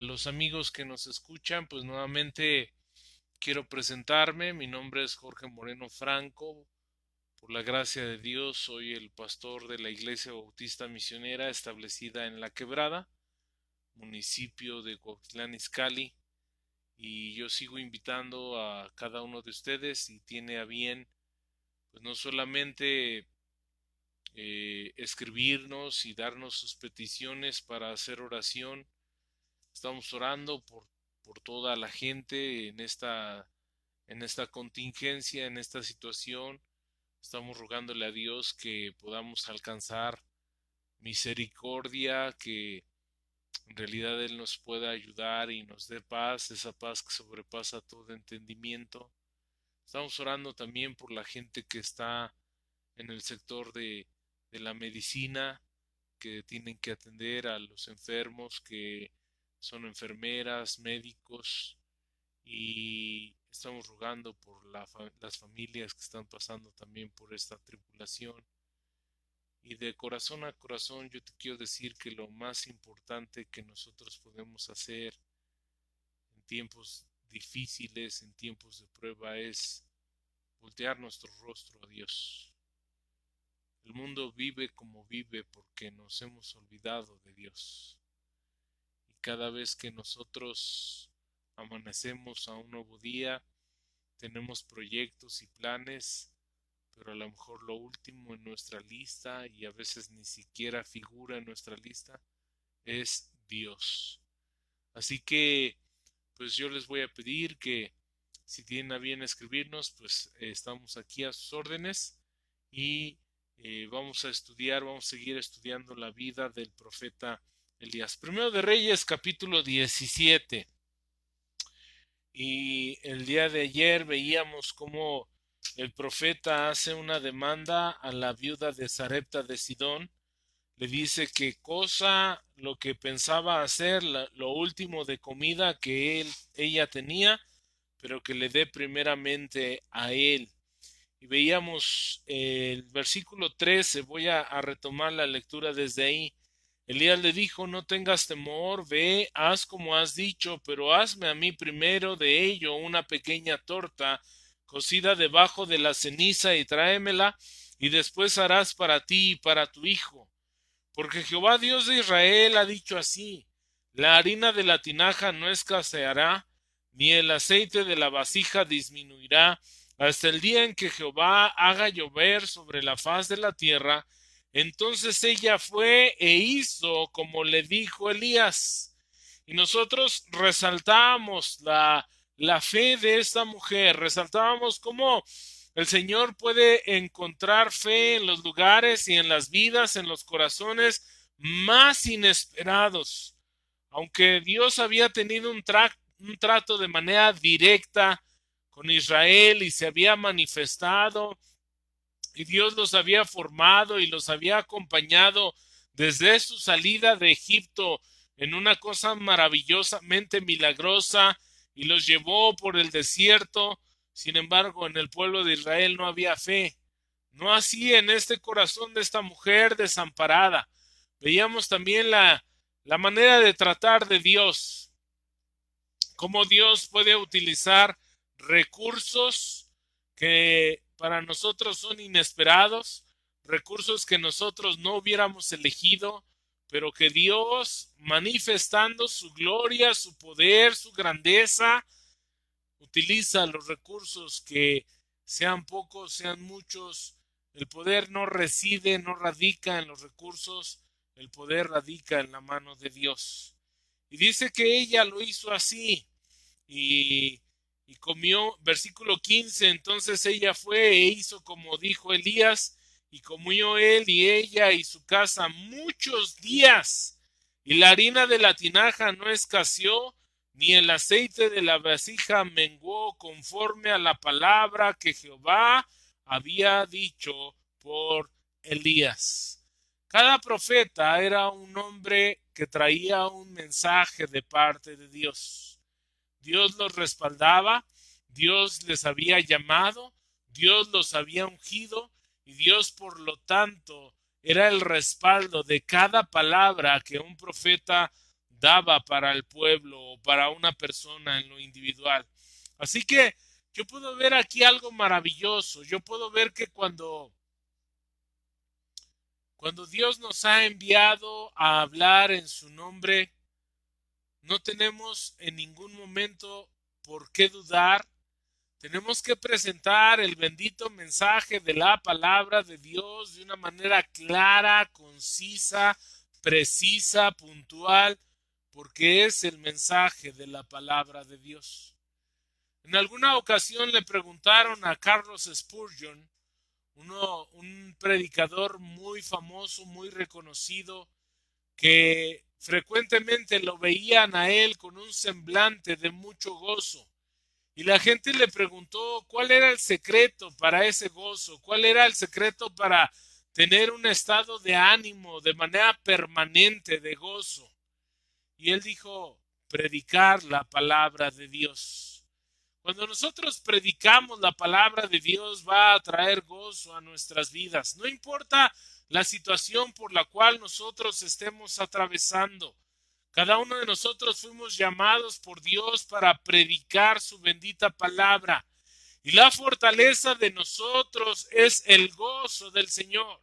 Los amigos que nos escuchan, pues nuevamente quiero presentarme. Mi nombre es Jorge Moreno Franco. Por la gracia de Dios, soy el pastor de la Iglesia Bautista Misionera establecida en La Quebrada, municipio de Cuautitlán Izcalli. Y yo sigo invitando a cada uno de ustedes si tiene a bien, pues no solamente escribirnos y darnos sus peticiones para hacer oración. Estamos orando por toda la gente en esta contingencia, en esta situación. Estamos rogándole a Dios que podamos alcanzar misericordia, que en realidad Él nos pueda ayudar y nos dé paz, esa paz que sobrepasa todo entendimiento. Estamos orando también por la gente que está en el sector de la medicina, que tienen que atender a los enfermos, que son enfermeras, médicos, y estamos rogando por las familias que están pasando también por esta tribulación. Y de corazón a corazón yo te quiero decir que lo más importante que nosotros podemos hacer en tiempos difíciles, en tiempos de prueba, es voltear nuestro rostro a Dios. El mundo vive como vive porque nos hemos olvidado de Dios. Y cada vez que nosotros amanecemos a un nuevo día, tenemos proyectos y planes, pero a lo mejor lo último en nuestra lista, y a veces ni siquiera figura en nuestra lista, es Dios. Así que, pues yo les voy a pedir que si tienen a bien escribirnos, pues estamos aquí a sus órdenes y vamos a estudiar, vamos a seguir estudiando la vida del profeta Elías. Primero de Reyes, capítulo 17. Y el día de ayer veíamos cómo el profeta hace una demanda a la viuda de Sarepta de Sidón. Le dice que cosa lo que pensaba hacer, lo último de comida que ella tenía, pero que le dé primeramente a él. Y veíamos el versículo 13, voy a retomar la lectura desde ahí. Elías le dijo, no tengas temor, ve, haz como has dicho, pero hazme a mí primero de ello una pequeña torta cocida debajo de la ceniza y tráemela, y después harás para ti y para tu hijo. Porque Jehová Dios de Israel ha dicho así, la harina de la tinaja no escaseará, ni el aceite de la vasija disminuirá, hasta el día en que Jehová haga llover sobre la faz de la tierra. Entonces ella fue e hizo como le dijo Elías. Y nosotros resaltábamos la fe de esta mujer, resaltábamos cómo el Señor puede encontrar fe en los lugares y en las vidas, en los corazones más inesperados. Aunque Dios había tenido un trato de manera directa con Israel y se había manifestado y Dios los había formado y los había acompañado desde su salida de Egipto en una cosa maravillosamente milagrosa y los llevó por el desierto. Sin embargo, en el pueblo de Israel no había fe. No así en este corazón de esta mujer desamparada. Veíamos también la manera de tratar de Dios, cómo Dios puede utilizar recursos que para nosotros son inesperados, recursos que nosotros no hubiéramos elegido, pero que Dios, manifestando su gloria, su poder, su grandeza, utiliza los recursos, que sean pocos, sean muchos. El poder no reside, no radica en los recursos, el poder radica en la mano de Dios. Y dice que ella lo hizo así y, y comió, versículo 15, entonces ella fue e hizo como dijo Elías, y comió él y ella y su casa muchos días, y la harina de la tinaja no escaseó, ni el aceite de la vasija menguó, conforme a la palabra que Jehová había dicho por Elías. Cada profeta era un hombre que traía un mensaje de parte de Dios. Dios los respaldaba, Dios les había llamado, Dios los había ungido, y Dios, por lo tanto, era el respaldo de cada palabra que un profeta daba para el pueblo o para una persona en lo individual. Así que yo puedo ver aquí algo maravilloso. Yo puedo ver que cuando Dios nos ha enviado a hablar en su nombre, no tenemos en ningún momento por qué dudar. Tenemos que presentar el bendito mensaje de la palabra de Dios de una manera clara, concisa, precisa, puntual, porque es el mensaje de la palabra de Dios. En alguna ocasión le preguntaron a Carlos Spurgeon, un predicador muy famoso, muy reconocido, que frecuentemente lo veían a él con un semblante de mucho gozo. Y la gente le preguntó cuál era el secreto para ese gozo, cuál era el secreto para tener un estado de ánimo de manera permanente de gozo. Y él dijo, predicar la palabra de Dios. Cuando nosotros predicamos la palabra de Dios va a traer gozo a nuestras vidas. No importa la situación por la cual nosotros estemos atravesando. Cada uno de nosotros fuimos llamados por Dios para predicar su bendita palabra. Y la fortaleza de nosotros es el gozo del Señor.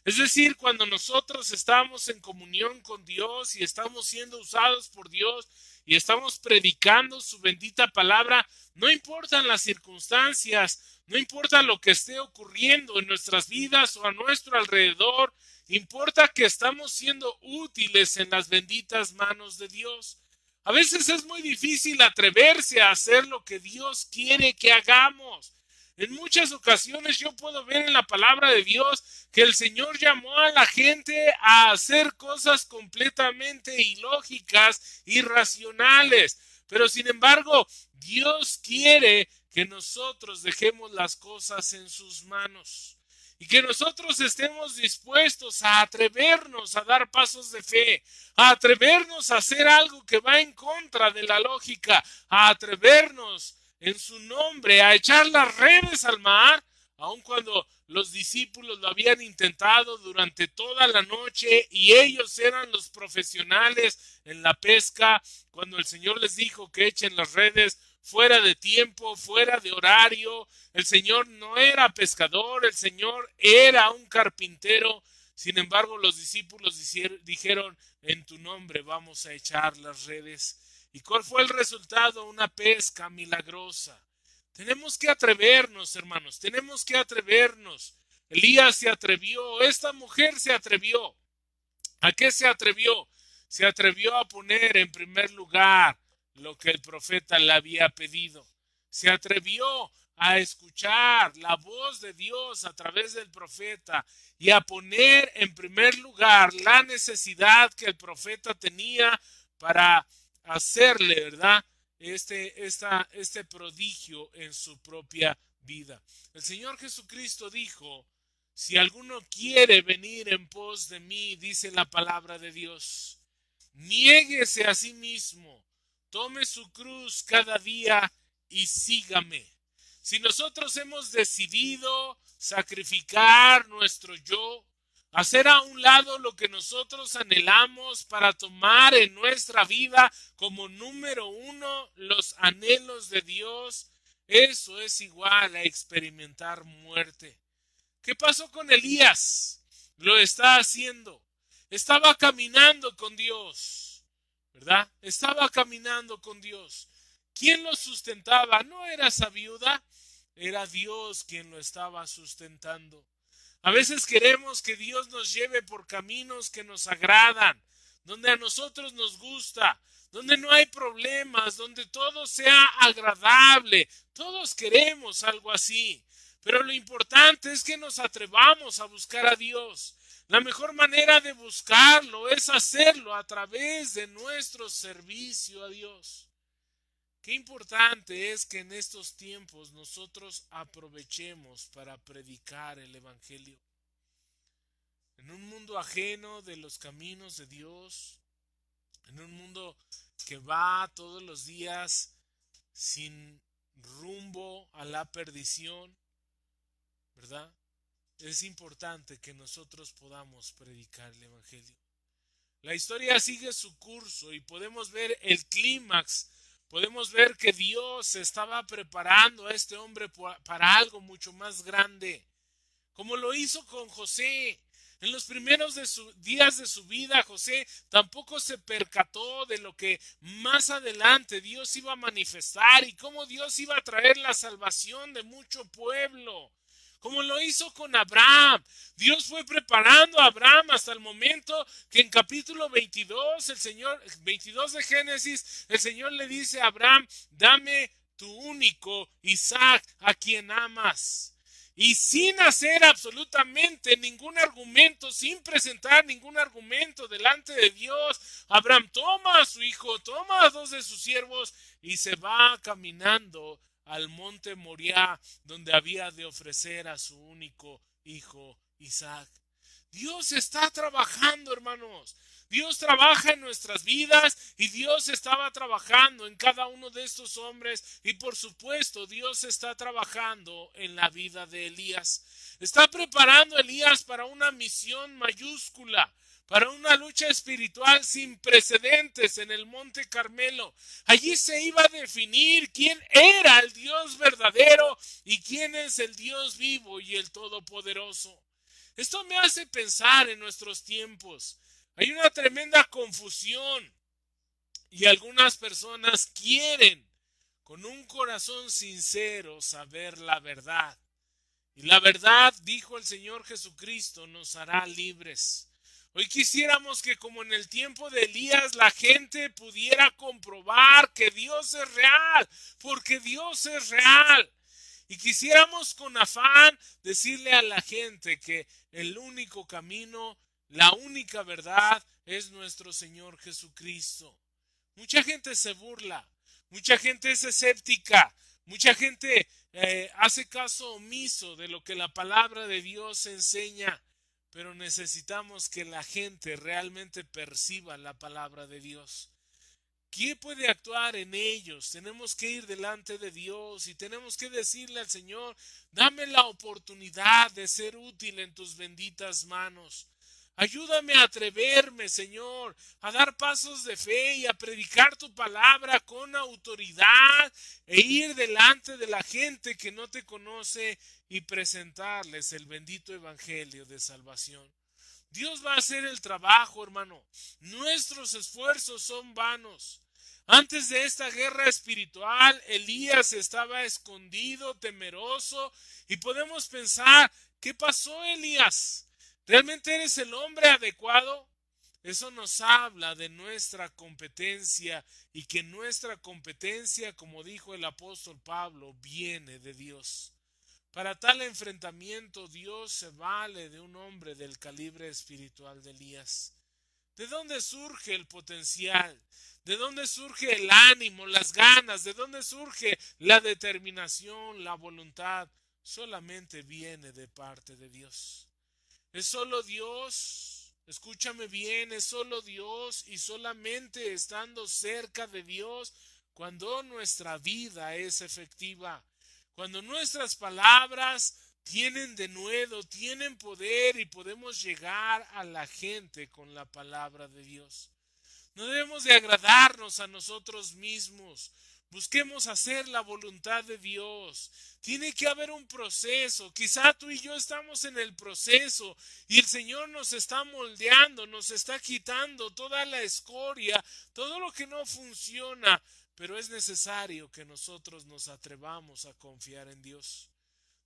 Es decir, cuando nosotros estamos en comunión con Dios y estamos siendo usados por Dios y estamos predicando su bendita palabra, no importan las circunstancias, no importa lo que esté ocurriendo en nuestras vidas o a nuestro alrededor, importa que estamos siendo útiles en las benditas manos de Dios. A veces es muy difícil atreverse a hacer lo que Dios quiere que hagamos. En muchas ocasiones yo puedo ver en la palabra de Dios que el Señor llamó a la gente a hacer cosas completamente ilógicas, irracionales. Pero sin embargo, Dios quiere que nosotros dejemos las cosas en sus manos y que nosotros estemos dispuestos a atrevernos a dar pasos de fe, a atrevernos a hacer algo que va en contra de la lógica, a atrevernos en su nombre a echar las redes al mar, aun cuando los discípulos lo habían intentado durante toda la noche y ellos eran los profesionales en la pesca, cuando el Señor les dijo que echen las redes fuera de tiempo, fuera de horario. El Señor no era pescador, el Señor era un carpintero. Sin embargo, los discípulos dijeron, en tu nombre vamos a echar las redes. ¿Y cuál fue el resultado? Una pesca milagrosa. Tenemos que atrevernos, hermanos, tenemos que atrevernos. Elías se atrevió, esta mujer se atrevió. ¿A qué se atrevió? Se atrevió a poner en primer lugar lo que el profeta le había pedido. Se atrevió a escuchar la voz de Dios a través del profeta y a poner en primer lugar la necesidad que el profeta tenía para hacerle, ¿verdad? Este prodigio en su propia vida. El Señor Jesucristo dijo, si alguno quiere venir en pos de mí, dice la palabra de Dios, niéguese a sí mismo, tome su cruz cada día y sígame. Si nosotros hemos decidido sacrificar nuestro yo, hacer a un lado lo que nosotros anhelamos para tomar en nuestra vida como número uno los anhelos de Dios, eso es igual a experimentar muerte. ¿Qué pasó con Elías? Lo está haciendo. Estaba caminando con Dios, ¿verdad? Estaba caminando con Dios. ¿Quién lo sustentaba? No era esa viuda, era Dios quien lo estaba sustentando. A veces queremos que Dios nos lleve por caminos que nos agradan, donde a nosotros nos gusta, donde no hay problemas, donde todo sea agradable. Todos queremos algo así. Pero lo importante es que nos atrevamos a buscar a Dios. La mejor manera de buscarlo es hacerlo a través de nuestro servicio a Dios. Qué importante es que en estos tiempos nosotros aprovechemos para predicar el Evangelio. En un mundo ajeno de los caminos de Dios, en un mundo que va todos los días sin rumbo a la perdición, ¿verdad? Es importante que nosotros podamos predicar el Evangelio. La historia sigue su curso y podemos ver el clímax. Podemos ver que Dios estaba preparando a este hombre para algo mucho más grande, como lo hizo con José. En los primeros días de su vida, José tampoco se percató de lo que más adelante Dios iba a manifestar y cómo Dios iba a traer la salvación de mucho pueblo. Como lo hizo con Abraham. Dios fue preparando a Abraham hasta el momento que en capítulo 22, 22 de Génesis, el Señor le dice a Abraham, dame tu único Isaac a quien amas. Y sin hacer absolutamente ningún argumento, sin presentar ningún argumento delante de Dios, Abraham toma a su hijo, toma a dos de sus siervos y se va caminando al monte Moriah, donde había de ofrecer a su único hijo Isaac. Dios está trabajando, hermanos. Dios trabaja en nuestras vidas y Dios estaba trabajando en cada uno de estos hombres y por supuesto Dios está trabajando en la vida de Elías. Está preparando a Elías para una misión mayúscula, para una lucha espiritual sin precedentes en el Monte Carmelo. Allí se iba a definir quién era el Dios verdadero y quién es el Dios vivo y el Todopoderoso. Esto me hace pensar en nuestros tiempos. Hay una tremenda confusión y algunas personas quieren con un corazón sincero saber la verdad. Y la verdad, dijo el Señor Jesucristo, nos hará libres. Hoy quisiéramos que como en el tiempo de Elías la gente pudiera comprobar que Dios es real, porque Dios es real. Y quisiéramos con afán decirle a la gente que el único camino, la única verdad es nuestro Señor Jesucristo. Mucha gente se burla, mucha gente es escéptica, mucha gente hace caso omiso de lo que la palabra de Dios enseña, pero necesitamos que la gente realmente perciba la palabra de Dios. ¿Quién puede actuar en ellos? Tenemos que ir delante de Dios y tenemos que decirle al Señor, dame la oportunidad de ser útil en tus benditas manos. Ayúdame a atreverme, Señor, a dar pasos de fe y a predicar tu palabra con autoridad e ir delante de la gente que no te conoce y presentarles el bendito evangelio de salvación. Dios va a hacer el trabajo, hermano. Nuestros esfuerzos son vanos. Antes de esta guerra espiritual, Elías estaba escondido, temeroso, y podemos pensar, ¿qué pasó, Elías? ¿Realmente eres el hombre adecuado? Eso nos habla de nuestra competencia y que nuestra competencia, como dijo el apóstol Pablo, viene de Dios. Para tal enfrentamiento Dios se vale de un hombre del calibre espiritual de Elías. ¿De dónde surge el potencial? ¿De dónde surge el ánimo, las ganas? ¿De dónde surge la determinación, la voluntad? Solamente viene de parte de Dios. Es solo Dios, escúchame bien, es solo Dios y solamente estando cerca de Dios cuando nuestra vida es efectiva. Cuando nuestras palabras tienen denuedo, tienen poder y podemos llegar a la gente con la palabra de Dios. No debemos de agradarnos a nosotros mismos. Busquemos hacer la voluntad de Dios. Tiene que haber un proceso. Quizá tú y yo estamos en el proceso y el Señor nos está moldeando, nos está quitando toda la escoria, todo lo que no funciona. Pero es necesario que nosotros nos atrevamos a confiar en Dios.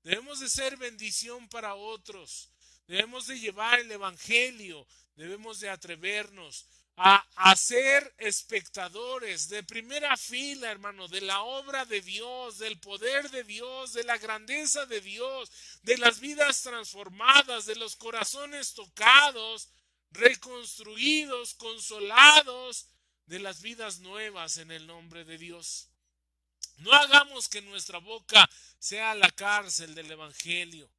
Debemos de ser bendición para otros. Debemos de llevar el evangelio. Debemos de atrevernos a ser espectadores de primera fila, hermano, de la obra de Dios, del poder de Dios, de la grandeza de Dios, de las vidas transformadas, de los corazones tocados, reconstruidos, consolados, de las vidas nuevas en el nombre de Dios. No hagamos que nuestra boca sea la cárcel del evangelio.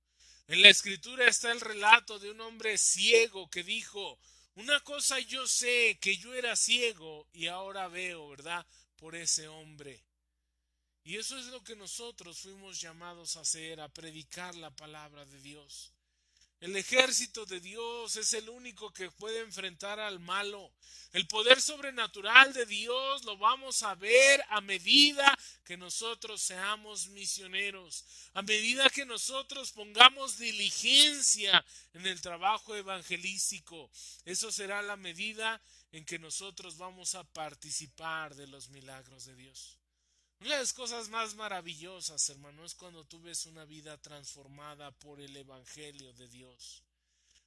En la escritura está el relato de un hombre ciego que dijo, una cosa yo sé, que yo era ciego y ahora veo, ¿verdad? Por ese hombre. Y eso es lo que nosotros fuimos llamados a hacer, a predicar la palabra de Dios. El ejército de Dios es el único que puede enfrentar al malo. El poder sobrenatural de Dios lo vamos a ver a medida que nosotros seamos misioneros, a medida que nosotros pongamos diligencia en el trabajo evangelístico. Eso será la medida en que nosotros vamos a participar de los milagros de Dios. Una de las cosas más maravillosas, hermano, es cuando tú ves una vida transformada por el Evangelio de Dios,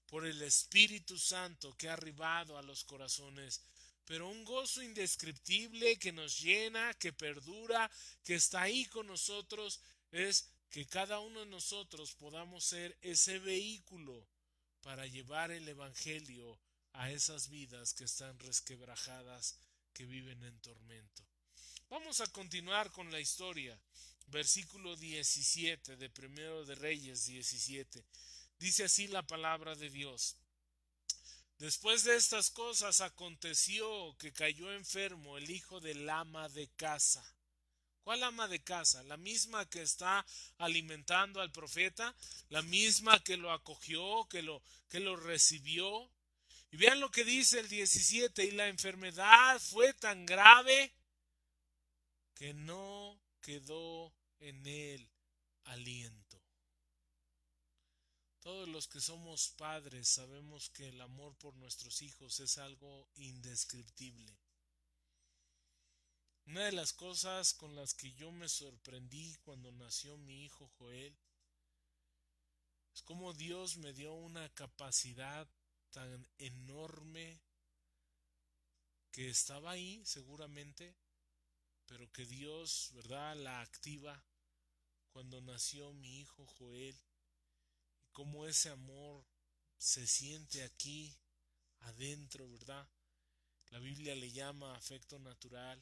por el Espíritu Santo que ha arribado a los corazones, pero un gozo indescriptible que nos llena, que perdura, que está ahí con nosotros, es que cada uno de nosotros podamos ser ese vehículo para llevar el Evangelio a esas vidas que están resquebrajadas, que viven en tormento. Vamos a continuar con la historia. Versículo 17 de Primero de Reyes 17. Dice así la palabra de Dios. Después de estas cosas aconteció que cayó enfermo el hijo del ama de casa. ¿Cuál ama de casa? La misma que está alimentando al profeta, la misma que lo acogió, que lo recibió. Y vean lo que dice el 17, y la enfermedad fue tan grave que no quedó en él aliento. Todos los que somos padres sabemos que el amor por nuestros hijos es algo indescriptible. Una de las cosas con las que yo me sorprendí cuando nació mi hijo Joel es como Dios me dio una capacidad tan enorme que estaba ahí seguramente, pero que Dios, ¿verdad?, la activa cuando nació mi hijo Joel, y cómo ese amor se siente aquí adentro, ¿verdad? La Biblia le llama afecto natural.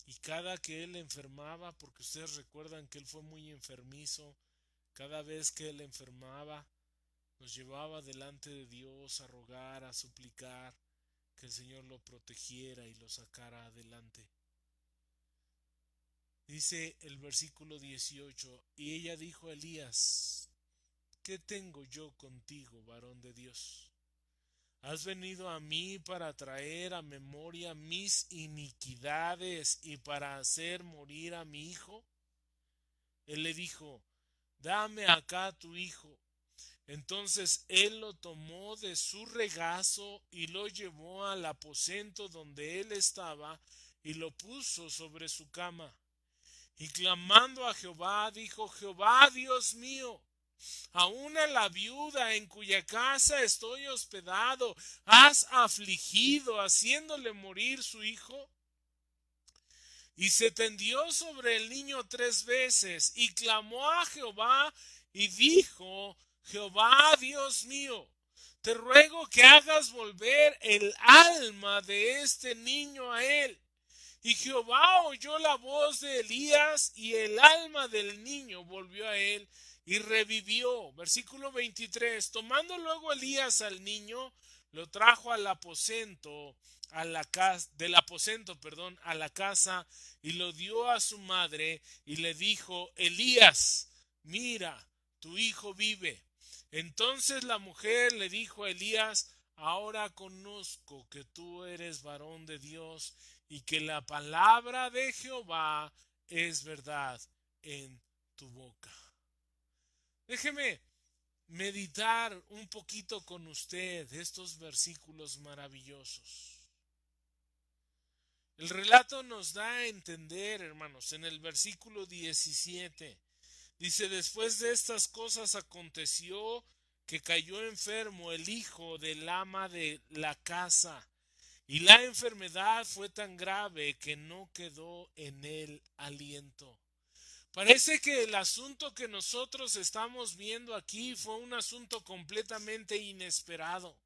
Y cada que él enfermaba, porque ustedes recuerdan que él fue muy enfermizo, cada vez que él enfermaba, nos llevaba delante de Dios a rogar, a suplicar que el Señor lo protegiera y lo sacara adelante. Dice el versículo 18, y ella dijo a Elías, ¿qué tengo yo contigo, varón de Dios? ¿Has venido a mí para traer a memoria mis iniquidades y para hacer morir a mi hijo? Él le dijo, dame acá tu hijo. Entonces él lo tomó de su regazo y lo llevó al aposento donde él estaba y lo puso sobre su cama. Y clamando a Jehová, dijo, Jehová Dios mío, aún a la viuda en cuya casa estoy hospedado, ¿has afligido haciéndole morir su hijo? Y se tendió sobre el niño 3 veces y clamó a Jehová y dijo, Jehová Dios mío, te ruego que hagas volver el alma de este niño a él. Y Jehová oyó la voz de Elías y el alma del niño volvió a él y revivió. Versículo 23. Tomando luego Elías al niño, lo trajo al aposento, del aposento, a la casa y lo dio a su madre y le dijo, Elías, mira, tu hijo vive. Entonces la mujer le dijo a Elías, ahora conozco que tú eres varón de Dios y que la palabra de Jehová es verdad en tu boca. Déjeme meditar un poquito con usted estos versículos maravillosos. El relato nos da a entender, hermanos, en el versículo 17, dice, después de estas cosas aconteció que cayó enfermo el hijo del ama de la casa, y la enfermedad fue tan grave que no quedó en él aliento. Parece que el asunto que nosotros estamos viendo aquí fue un asunto completamente inesperado.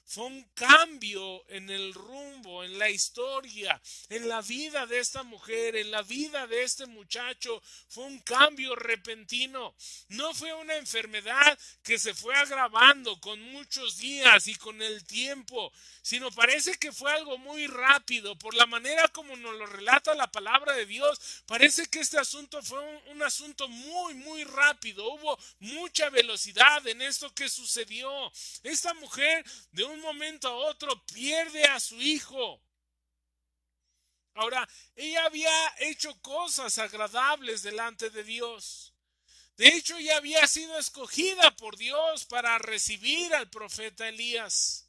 Fue un cambio en el rumbo, en la historia, en la vida de esta mujer, en la vida de este muchacho. Fue un cambio repentino. No fue una enfermedad que se fue agravando con muchos días y con el tiempo, sino parece que fue algo muy rápido. Por la manera como nos lo relata la palabra de Dios, parece que este asunto fue un asunto muy rápido. Hubo mucha velocidad en esto que sucedió. Esta mujer de un momento a otro pierde a su hijo. Ahora, ella había hecho cosas agradables delante de Dios. De hecho, ya había sido escogida por Dios para recibir al profeta Elías.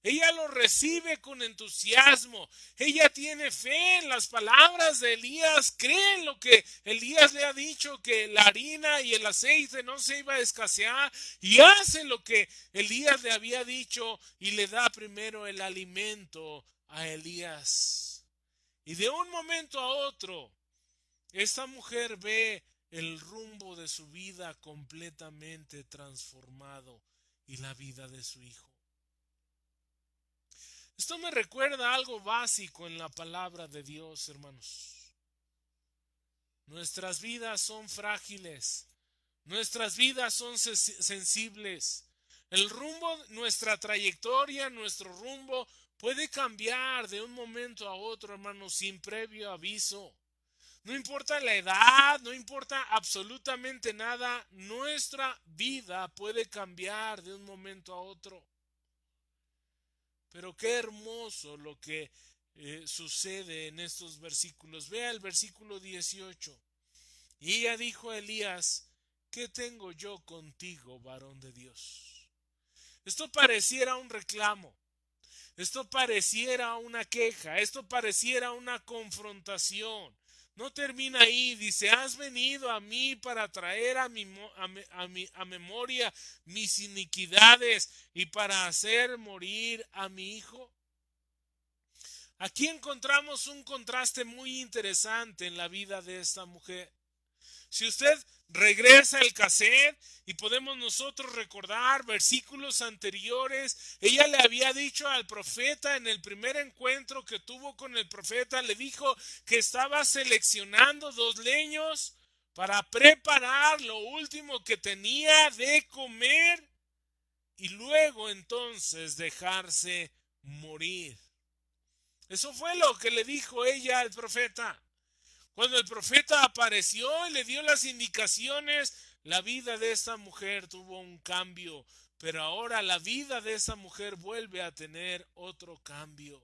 Ella lo recibe con entusiasmo. Ella tiene fe en las palabras de Elías. Cree en lo que Elías le ha dicho, que la harina y el aceite no se iba a escasear. Y hace lo que Elías le había dicho y le da primero el alimento a Elías. Y de un momento a otro, esta mujer ve el rumbo de su vida completamente transformado y la vida de su hijo. Esto me recuerda algo básico en la palabra de Dios, hermanos. Nuestras vidas son frágiles, nuestras vidas son sensibles. El rumbo, nuestra trayectoria, nuestro rumbo puede cambiar de un momento a otro, hermanos, sin previo aviso. No importa la edad, no importa absolutamente nada, nuestra vida puede cambiar de un momento a otro. Pero qué hermoso lo que sucede en estos versículos. Vea el versículo 18. Y ella dijo a Elías: ¿qué tengo yo contigo, varón de Dios? Esto pareciera un reclamo. Esto pareciera una queja. Esto pareciera una confrontación. No termina ahí. Dice: ¿has venido a mí para traer a memoria mis iniquidades y para hacer morir a mi hijo? Aquí encontramos un contraste muy interesante en la vida de esta mujer. Si usted regresa el cassette y podemos nosotros recordar versículos anteriores, ella le había dicho al profeta en el primer encuentro que tuvo con el profeta, le dijo que estaba seleccionando 2 leños para preparar lo último que tenía de comer y luego entonces dejarse morir. Eso fue lo que le dijo ella al profeta. Cuando el profeta apareció y le dio las indicaciones, la vida de esta mujer tuvo un cambio, pero ahora la vida de esa mujer vuelve a tener otro cambio.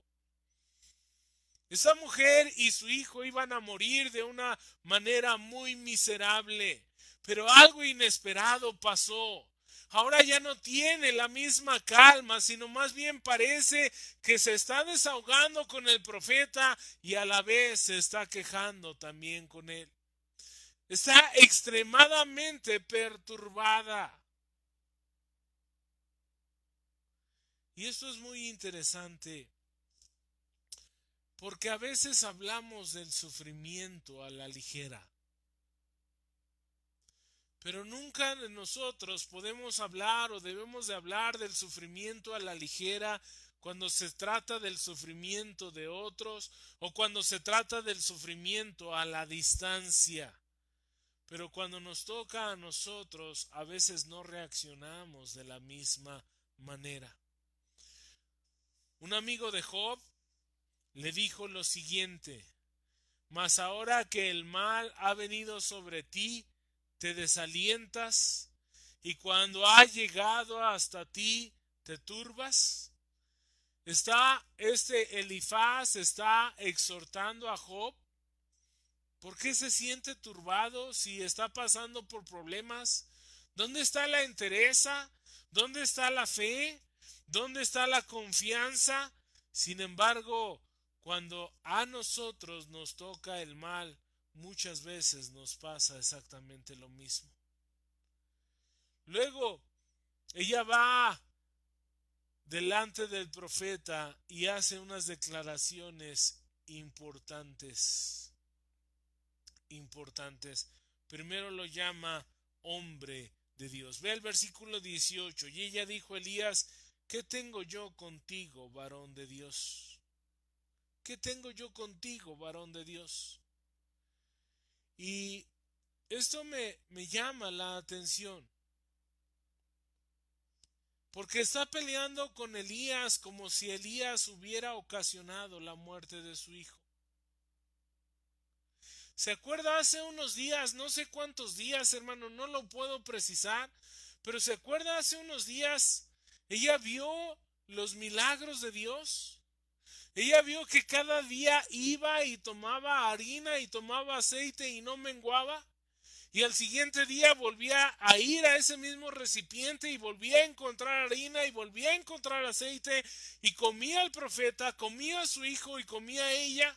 Esa mujer y su hijo iban a morir de una manera muy miserable, pero algo inesperado pasó. Ahora ya no tiene la misma calma, sino más bien parece que se está desahogando con el profeta y a la vez se está quejando también con él. Está extremadamente perturbada. Y esto es muy interesante, porque a veces hablamos del sufrimiento a la ligera. Pero nunca nosotros podemos hablar o debemos de hablar del sufrimiento a la ligera cuando se trata del sufrimiento de otros o cuando se trata del sufrimiento a la distancia. Pero cuando nos toca a nosotros, a veces no reaccionamos de la misma manera. Un amigo de Job le dijo lo siguiente: mas ahora que el mal ha venido sobre ti, te desalientas, y cuando ha llegado hasta ti, te turbas. Elifaz está exhortando a Job. ¿Por qué se siente turbado si está pasando por problemas? ¿Dónde está la entereza? ¿Dónde está la fe? ¿Dónde está la confianza? Sin embargo, cuando a nosotros nos toca el mal, muchas veces nos pasa exactamente lo mismo. Luego, ella va delante del profeta y hace unas declaraciones importantes. Primero lo llama hombre de Dios. Ve el versículo 18. Y ella dijo a Elías: ¿qué tengo yo contigo, varón de Dios? ¿Qué tengo yo contigo, varón de Dios? Y esto me llama la atención, porque está peleando con Elías como si Elías hubiera ocasionado la muerte de su hijo. ¿Se acuerda hace unos días, no sé cuántos días, hermano, no lo puedo precisar, pero se acuerda hace unos días, ella vio los milagros de Dios? Ella vio que cada día iba y tomaba harina y tomaba aceite y no menguaba. Y al siguiente día volvía a ir a ese mismo recipiente y volvía a encontrar harina y volvía a encontrar aceite y comía el profeta, comía a su hijo y comía ella.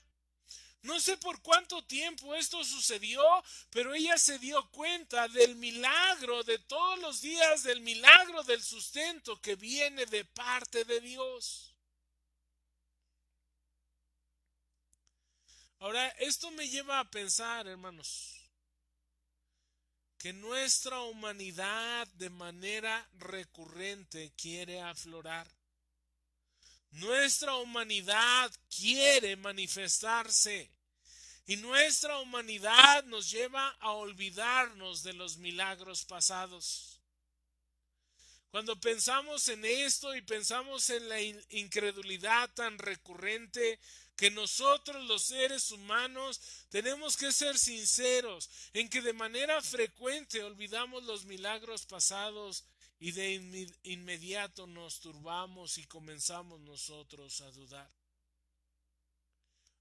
No sé por cuánto tiempo esto sucedió, pero ella se dio cuenta del milagro de todos los días, del milagro del sustento que viene de parte de Dios. Ahora, esto me lleva a pensar, hermanos, que nuestra humanidad de manera recurrente quiere aflorar. Nuestra humanidad quiere manifestarse. Y nuestra humanidad nos lleva a olvidarnos de los milagros pasados. Cuando pensamos en esto y pensamos en la incredulidad tan recurrente que nosotros los seres humanos tenemos que ser sinceros en que de manera frecuente olvidamos los milagros pasados y de inmediato nos turbamos y comenzamos nosotros a dudar.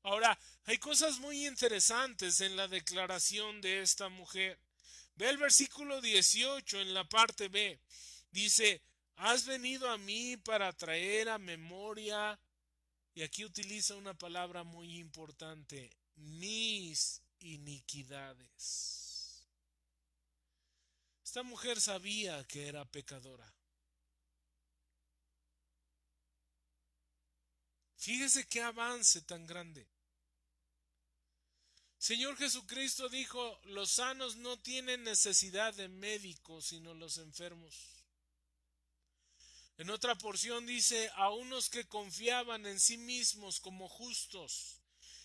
Ahora, hay cosas muy interesantes en la declaración de esta mujer. Ve el versículo 18 en la parte B. Dice, has venido a mí para traer a memoria, y aquí utiliza una palabra muy importante, mis iniquidades. Esta mujer sabía que era pecadora. Fíjese qué avance tan grande. Señor Jesucristo dijo, los sanos no tienen necesidad de médicos, sino los enfermos. En otra porción dice, a unos que confiaban en sí mismos como justos.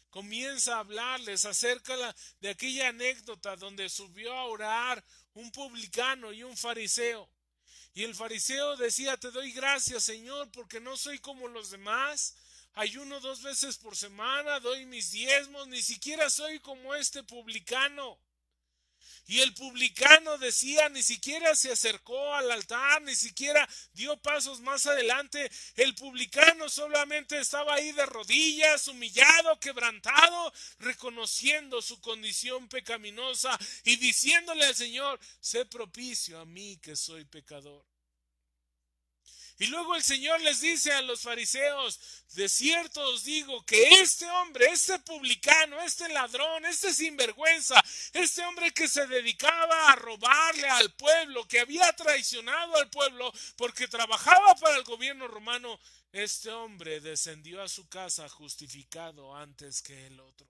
Comienza a hablarles acerca de aquella anécdota donde subió a orar un publicano y un fariseo. Y el fariseo decía, te doy gracias, Señor, porque no soy como los demás. Ayuno 2 veces por semana, doy mis diezmos, ni siquiera soy como este publicano. Y el publicano decía, ni siquiera se acercó al altar, ni siquiera dio pasos más adelante. El publicano solamente estaba ahí de rodillas, humillado, quebrantado, reconociendo su condición pecaminosa y diciéndole al Señor, sé propicio a mí que soy pecador. Y luego el Señor les dice a los fariseos, de cierto os digo que este hombre, este publicano, este ladrón, este sinvergüenza, este hombre que se dedicaba a robarle al pueblo, que había traicionado al pueblo porque trabajaba para el gobierno romano, este hombre descendió a su casa justificado antes que el otro.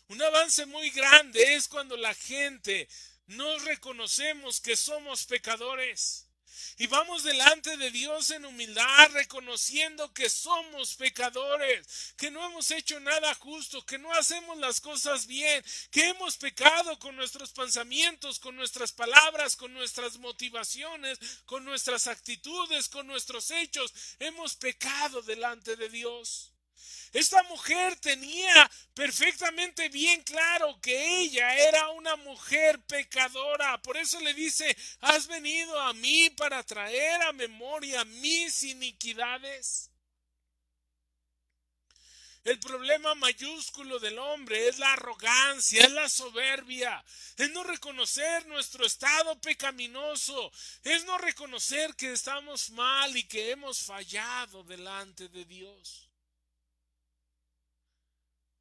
Un avance muy grande es cuando la gente nos reconocemos que somos pecadores y vamos delante de Dios en humildad, reconociendo que somos pecadores, que no hemos hecho nada justo, que no hacemos las cosas bien, que hemos pecado con nuestros pensamientos, con nuestras palabras, con nuestras motivaciones, con nuestras actitudes, con nuestros hechos. Hemos pecado delante de Dios. Esta mujer tenía perfectamente bien claro que ella era una mujer pecadora. Por eso le dice, has venido a mí para traer a memoria mis iniquidades. El problema mayúsculo del hombre es la arrogancia, es la soberbia, es no reconocer nuestro estado pecaminoso, es no reconocer que estamos mal y que hemos fallado delante de Dios.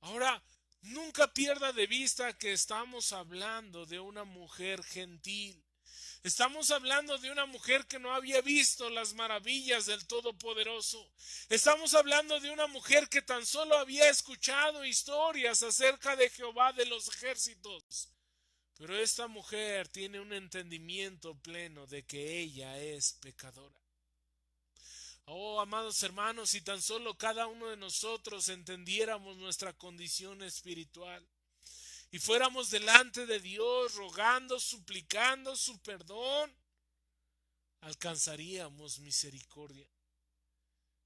Ahora, nunca pierda de vista que estamos hablando de una mujer gentil. Estamos hablando de una mujer que no había visto las maravillas del Todopoderoso. Estamos hablando de una mujer que tan solo había escuchado historias acerca de Jehová de los ejércitos, Pero esta mujer tiene un entendimiento pleno de que ella es pecadora. Oh, amados hermanos, si tan solo cada uno de nosotros entendiéramos nuestra condición espiritual y fuéramos delante de Dios rogando, suplicando su perdón, alcanzaríamos misericordia.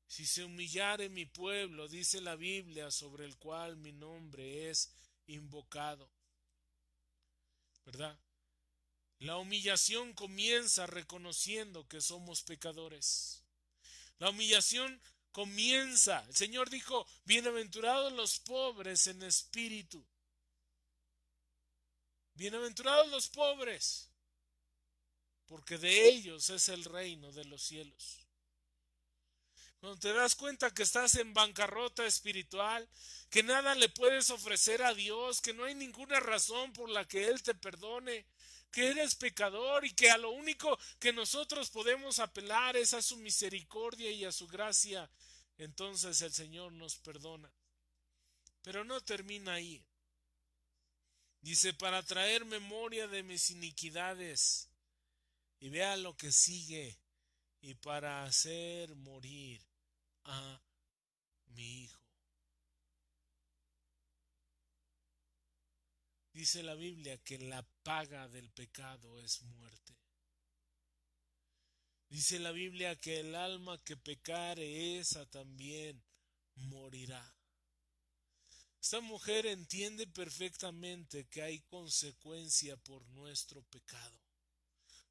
Si se humillare mi pueblo, dice la Biblia, sobre el cual mi nombre es invocado, ¿verdad? La humillación comienza reconociendo que somos pecadores. La humillación comienza. El Señor dijo, bienaventurados los pobres en espíritu. Bienaventurados los pobres, porque de ellos es el reino de los cielos. Cuando te das cuenta que estás en bancarrota espiritual, que nada le puedes ofrecer a Dios, que no hay ninguna razón por la que Él te perdone, que eres pecador y que a lo único que nosotros podemos apelar es a su misericordia y a su gracia, entonces el Señor nos perdona. Pero no termina ahí. Dice, para traer memoria de mis iniquidades, y vea lo que sigue, y para hacer morir a mi hijo. Dice la Biblia que la paga del pecado es muerte. Dice la Biblia que el alma que pecare, esa también morirá. Esta mujer entiende perfectamente que hay consecuencia por nuestro pecado.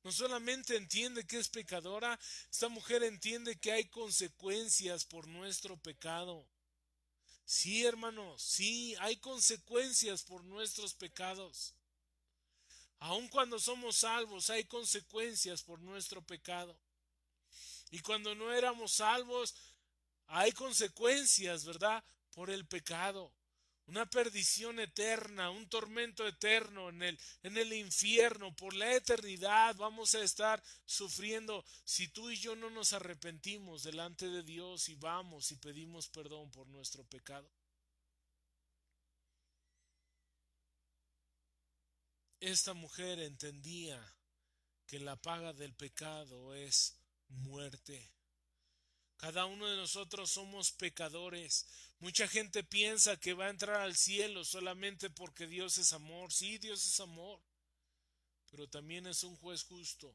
No solamente entiende que es pecadora, esta mujer entiende que hay consecuencias por nuestro pecado. Sí, hermanos, sí, hay consecuencias por nuestros pecados. Aun cuando somos salvos, hay consecuencias por nuestro pecado. Y cuando no éramos salvos, hay consecuencias, ¿verdad? Por el pecado. Una perdición eterna, un tormento eterno en el infierno. Por la eternidad vamos a estar sufriendo si tú y yo no nos arrepentimos delante de Dios y vamos y pedimos perdón por nuestro pecado. Esta mujer entendía que la paga del pecado es muerte. Cada uno de nosotros somos pecadores. Mucha gente piensa que va a entrar al cielo solamente porque Dios es amor. Sí, Dios es amor, pero también es un juez justo.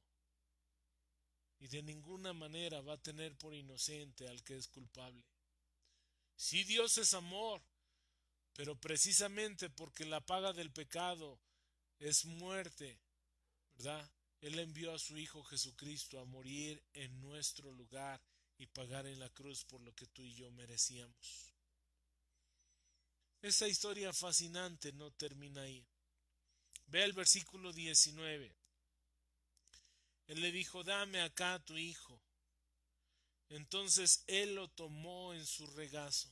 Y de ninguna manera va a tener por inocente al que es culpable. Sí, Dios es amor, pero precisamente porque la paga del pecado es muerte, ¿verdad? Él envió a su Hijo Jesucristo a morir en nuestro lugar y pagar en la cruz por lo que tú y yo merecíamos. Esta historia fascinante no termina ahí. Ve el versículo 19. Él le dijo, dame acá a tu hijo. Entonces él lo tomó en su regazo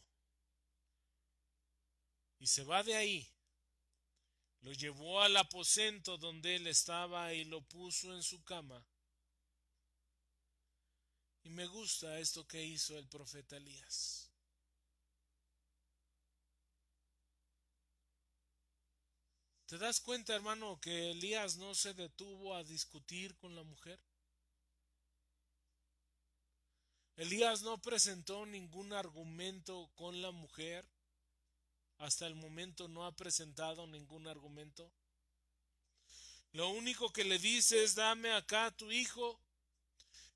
y se va de ahí. Lo llevó al aposento donde él estaba y lo puso en su cama. Y me gusta esto que hizo el profeta Elías. ¿Te das cuenta, hermano, que Elías no se detuvo a discutir con la mujer? Elías no presentó ningún argumento con la mujer. Hasta el momento no ha presentado ningún argumento. Lo único que le dice es, dame acá a tu hijo.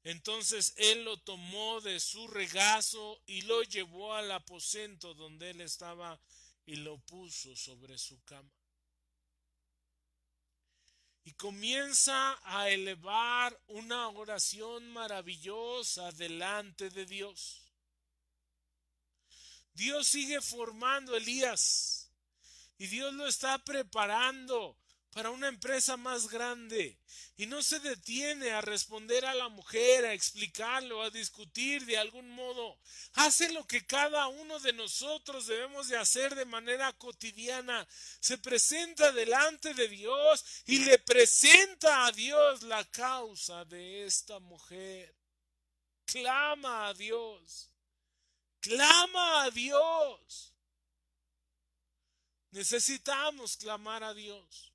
Entonces él lo tomó de su regazo y lo llevó al aposento donde él estaba y lo puso sobre su cama. Y comienza a elevar una oración maravillosa delante de Dios. Dios sigue formando a Elías y Dios lo está preparando para una empresa más grande. Y no se detiene a responder a la mujer, a explicarlo, a discutir de algún modo. Hace lo que cada uno de nosotros debemos de hacer de manera cotidiana. Se presenta delante de Dios y le presenta a Dios la causa de esta mujer. Clama a Dios. Clama a Dios. Necesitamos clamar a Dios.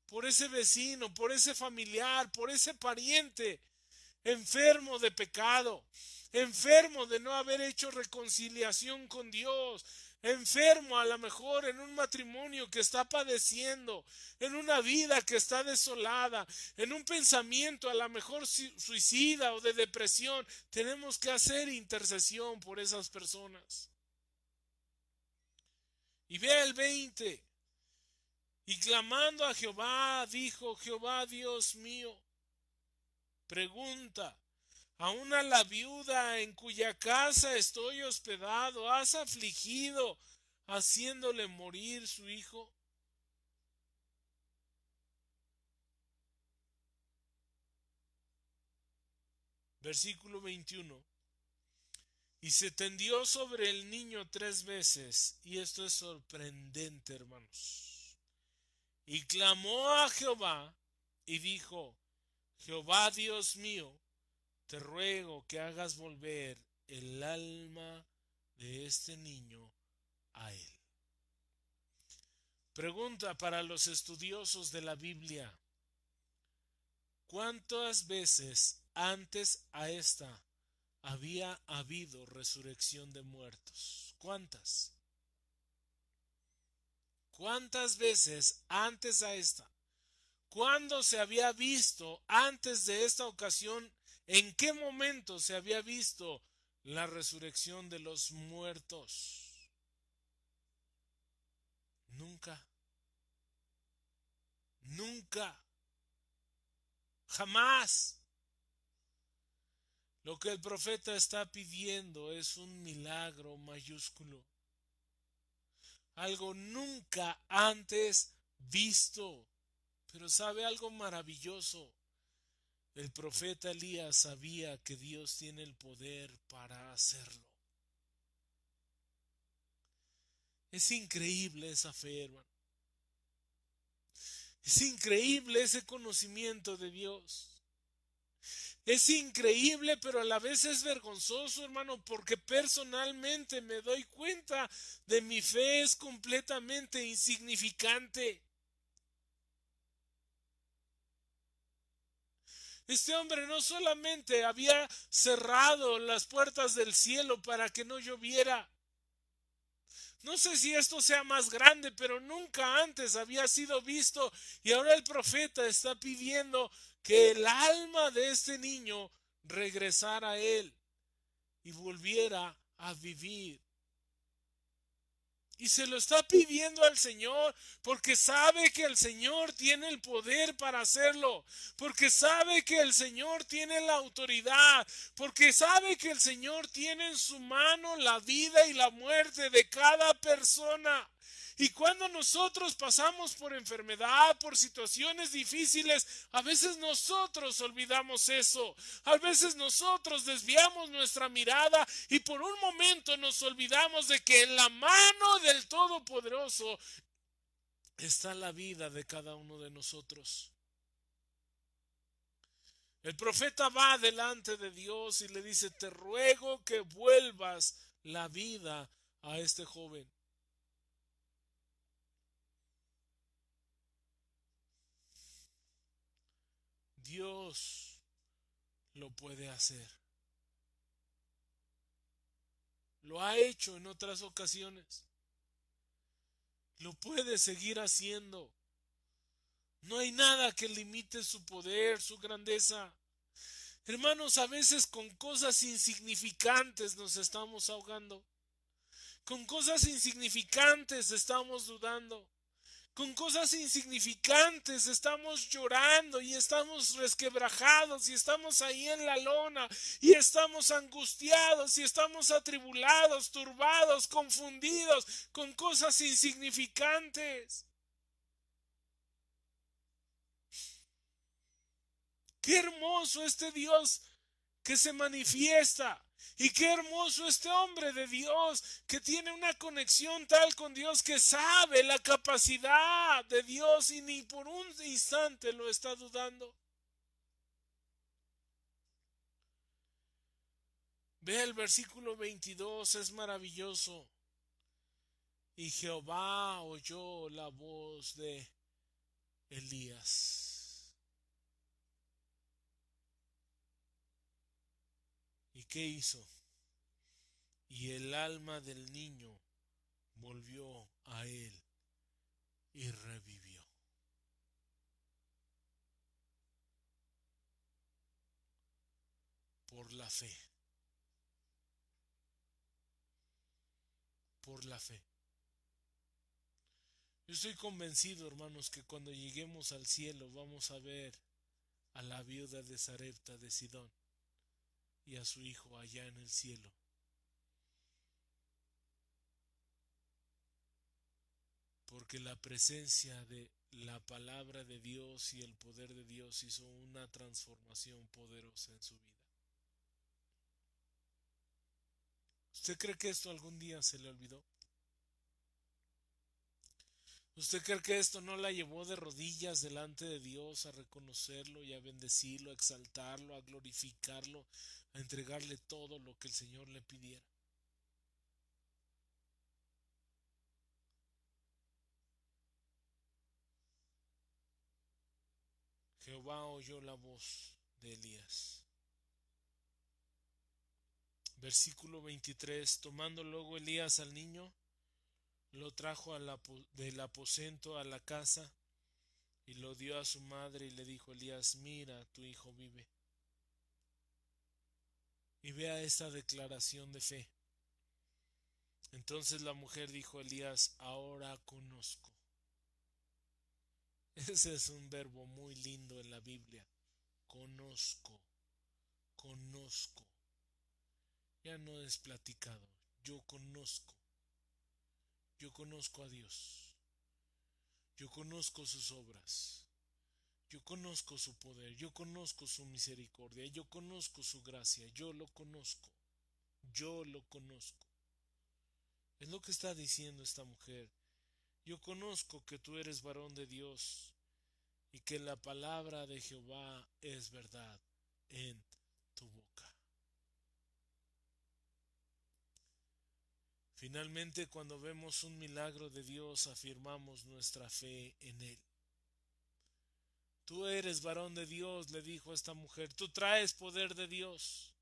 por ese vecino, por ese familiar, por ese pariente enfermo de pecado, enfermo de no haber hecho reconciliación con Dios, enfermo a lo mejor en un matrimonio que está padeciendo, en una vida que está desolada, en un pensamiento a lo mejor suicida o de depresión. Tenemos que hacer intercesión por esas personas. Y vea el 20. Y clamando a Jehová, dijo: Jehová Dios mío, pregunta, aún a la viuda en cuya casa estoy hospedado, ¿has afligido haciéndole morir su hijo? Versículo 21. Y se tendió sobre el niño 3 veces, y esto es sorprendente, hermanos. Y clamó a Jehová y dijo: Jehová Dios mío, te ruego que hagas volver el alma de este niño a él. Pregunta para los estudiosos de la Biblia: ¿cuántas veces antes a esta había habido resurrección de muertos? ¿Cuántas? ¿Cuántas veces antes a esta? ¿Cuándo se había visto antes de esta ocasión? ¿En qué momento se había visto la resurrección de los muertos? Nunca. Nunca. Jamás. Lo que el profeta está pidiendo es un milagro mayúsculo. Algo nunca antes visto. Pero ¿sabe algo maravilloso? El profeta Elías sabía que Dios tiene el poder para hacerlo. Es increíble esa fe, hermano. Es increíble ese conocimiento de Dios. Es increíble, pero a la vez es vergonzoso, hermano, porque personalmente me doy cuenta de mi fe es completamente insignificante. Este hombre no solamente había cerrado las puertas del cielo para que no lloviera. No sé si esto sea más grande, pero nunca antes había sido visto. Y ahora el profeta está pidiendo que el alma de este niño regresara a él y volviera a vivir. Y se lo está pidiendo al Señor porque sabe que el Señor tiene el poder para hacerlo, porque sabe que el Señor tiene la autoridad, porque sabe que el Señor tiene en su mano la vida y la muerte de cada persona. Y cuando nosotros pasamos por enfermedad, por situaciones difíciles, a veces nosotros olvidamos eso. A veces nosotros desviamos nuestra mirada y por un momento nos olvidamos de que en la mano del Todopoderoso está la vida de cada uno de nosotros. El profeta va delante de Dios y le dice: te ruego que vuelvas la vida a este joven. Dios lo puede hacer. Lo ha hecho en otras ocasiones. Lo puede seguir haciendo. No hay nada que limite su poder, su grandeza. Hermanos, a veces con cosas insignificantes nos estamos ahogando. Con cosas insignificantes estamos dudando. Con cosas insignificantes estamos llorando y estamos resquebrajados y estamos ahí en la lona y estamos angustiados y estamos atribulados, turbados, confundidos con cosas insignificantes. Qué hermoso este Dios que se manifiesta. Y qué hermoso este hombre de Dios que tiene una conexión tal con Dios que sabe la capacidad de Dios y ni por un instante lo está dudando. Ve el versículo 22, es maravilloso. Y Jehová oyó la voz de Elías. ¿Y qué hizo? Y el alma del niño volvió a él y revivió. Por la fe. Por la fe. Yo estoy convencido, hermanos, que cuando lleguemos al cielo vamos a ver a la viuda de Sarepta de Sidón y a su hijo allá en el cielo. Porque la presencia de la palabra de Dios y el poder de Dios hizo una transformación poderosa en su vida. ¿Usted cree que esto algún día se le olvidó? ¿Usted cree que esto no la llevó de rodillas delante de Dios a reconocerlo y a bendecirlo, a exaltarlo, a glorificarlo, a entregarle todo lo que el Señor le pidiera? Jehová oyó la voz de Elías. Versículo 23. Tomando luego Elías al niño, lo trajo del aposento a la casa y lo dio a su madre y le dijo: Elías, mira, tu hijo vive. Y vea esta declaración de fe. Entonces la mujer dijo a Elías: ahora conozco. Ese es un verbo muy lindo en la Biblia. Conozco, conozco. Ya no es platicado. Yo conozco. Yo conozco a Dios. Yo conozco sus obras. Yo conozco su poder. Yo conozco su misericordia. Yo conozco su gracia. Yo lo conozco. Yo lo conozco. Es lo que está diciendo esta mujer. Yo conozco que tú eres varón de Dios y que la palabra de Jehová es verdad en tu boca. Finalmente, cuando vemos un milagro de Dios, afirmamos nuestra fe en él. Tú eres varón de Dios, le dijo esta mujer. Tú traes poder de Dios.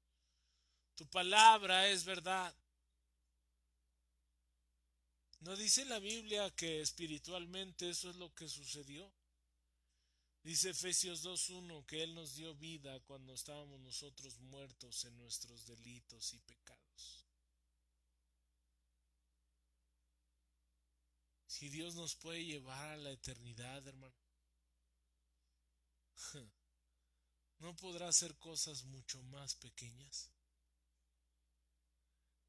Tu palabra es verdad. ¿No dice la Biblia que espiritualmente eso es lo que sucedió? Dice Efesios 2:1 que Él nos dio vida cuando estábamos nosotros muertos en nuestros delitos y pecados. Si Dios nos puede llevar a la eternidad, hermano, ¿no podrá hacer cosas mucho más pequeñas?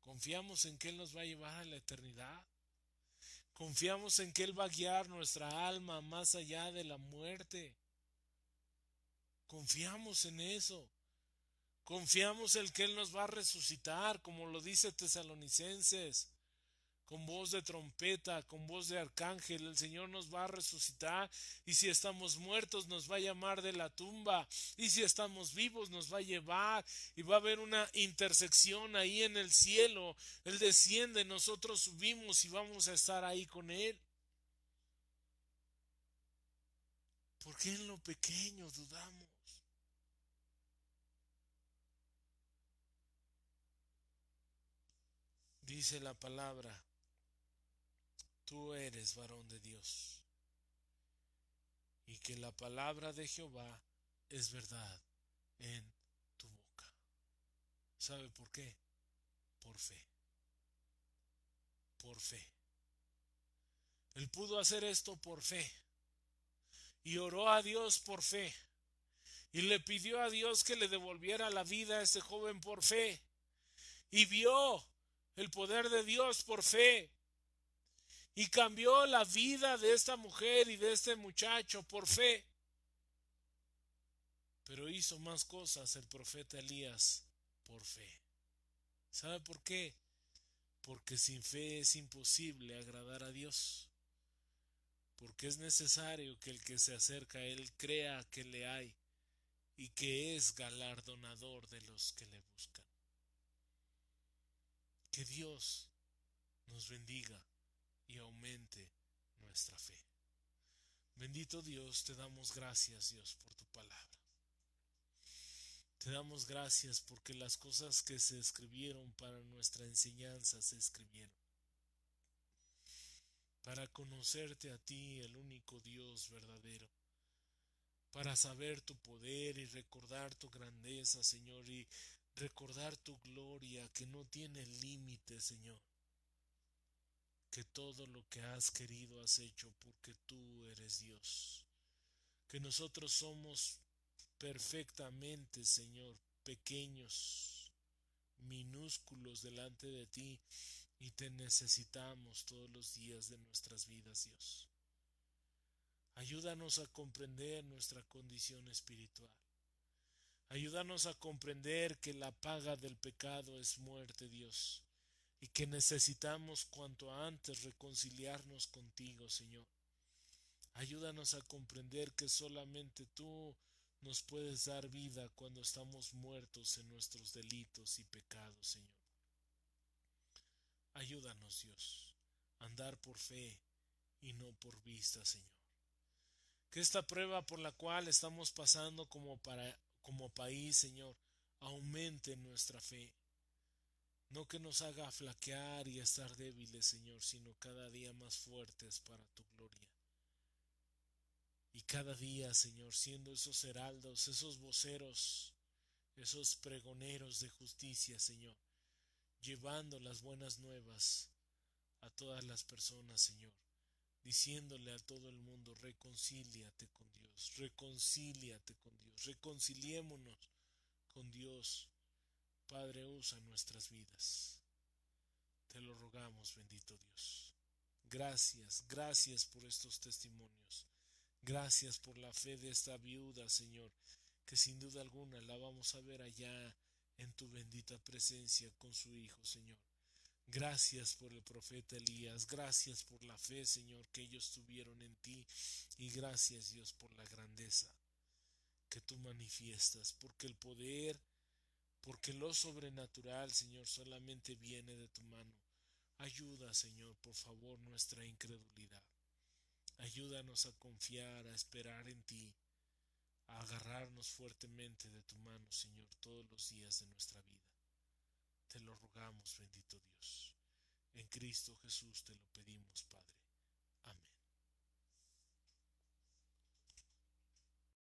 Confiamos en que Él nos va a llevar a la eternidad. Confiamos en que Él va a guiar nuestra alma más allá de la muerte. Confiamos en eso. Confiamos en que Él nos va a resucitar, como lo dice Tesalonicenses, con voz de trompeta, con voz de arcángel. El Señor nos va a resucitar, y si estamos muertos nos va a llamar de la tumba, y si estamos vivos nos va a llevar, y va a haber una intersección ahí en el cielo. Él desciende, nosotros subimos y vamos a estar ahí con Él. ¿Por qué en lo pequeño dudamos? Dice la palabra: tú eres varón de Dios, y que la palabra de Jehová es verdad en tu boca. ¿Sabe por qué? Por fe. Por fe. Él pudo hacer esto por fe. Y oró a Dios por fe. Y le pidió a Dios que le devolviera la vida a ese joven por fe. Y vio el poder de Dios por fe. Y cambió la vida de esta mujer y de este muchacho por fe. Pero hizo más cosas el profeta Elías por fe. ¿Sabe por qué? Porque sin fe es imposible agradar a Dios. Porque es necesario que el que se acerca a Él crea que le hay y que es galardonador de los que le buscan. Que Dios nos bendiga y aumente nuestra fe. Bendito Bendito Dios, te damos gracias, Dios, por tu palabra. Te damos gracias porque las cosas que se escribieron para nuestra enseñanza se escribieron. Para conocerte a ti, el único Dios verdadero. Para saber tu poder y recordar tu grandeza, Señor, y recordar tu gloria que no tiene límite, Señor. Que todo lo que has querido has hecho porque tú eres Dios. Que nosotros somos perfectamente, Señor, pequeños, minúsculos delante de ti y te necesitamos todos los días de nuestras vidas, Dios. Ayúdanos a comprender nuestra condición espiritual. Ayúdanos a comprender que la paga del pecado es muerte, Dios, y que necesitamos cuanto antes reconciliarnos contigo, Señor. Ayúdanos a comprender que solamente tú nos puedes dar vida cuando estamos muertos en nuestros delitos y pecados, Señor. Ayúdanos, Dios, a andar por fe y no por vista, Señor. Que esta prueba por la cual estamos pasando como país, Señor, aumente nuestra fe. No que nos haga flaquear y estar débiles, Señor, sino cada día más fuertes para tu gloria. Y cada día, Señor, siendo esos heraldos, esos voceros, esos pregoneros de justicia, Señor, llevando las buenas nuevas a todas las personas, Señor, diciéndole a todo el mundo, reconcíliate con Dios, reconcíliate con Dios, reconciliémonos con Dios. Padre, usa nuestras vidas. Te lo rogamos, bendito Dios. Gracias, gracias por estos testimonios. Gracias por la fe de esta viuda, Señor, que sin duda alguna la vamos a ver allá en tu bendita presencia con su Hijo, Señor. Gracias por el profeta Elías, gracias por la fe, Señor, que ellos tuvieron en ti, y gracias, Dios, por la grandeza que tú manifiestas, porque el poder, porque lo sobrenatural, Señor, solamente viene de tu mano. Ayuda, Señor, por favor, nuestra incredulidad. Ayúdanos a confiar, a esperar en ti, a agarrarnos fuertemente de tu mano, Señor, todos los días de nuestra vida. Te lo rogamos, bendito Dios. En Cristo Jesús te lo pedimos, Padre.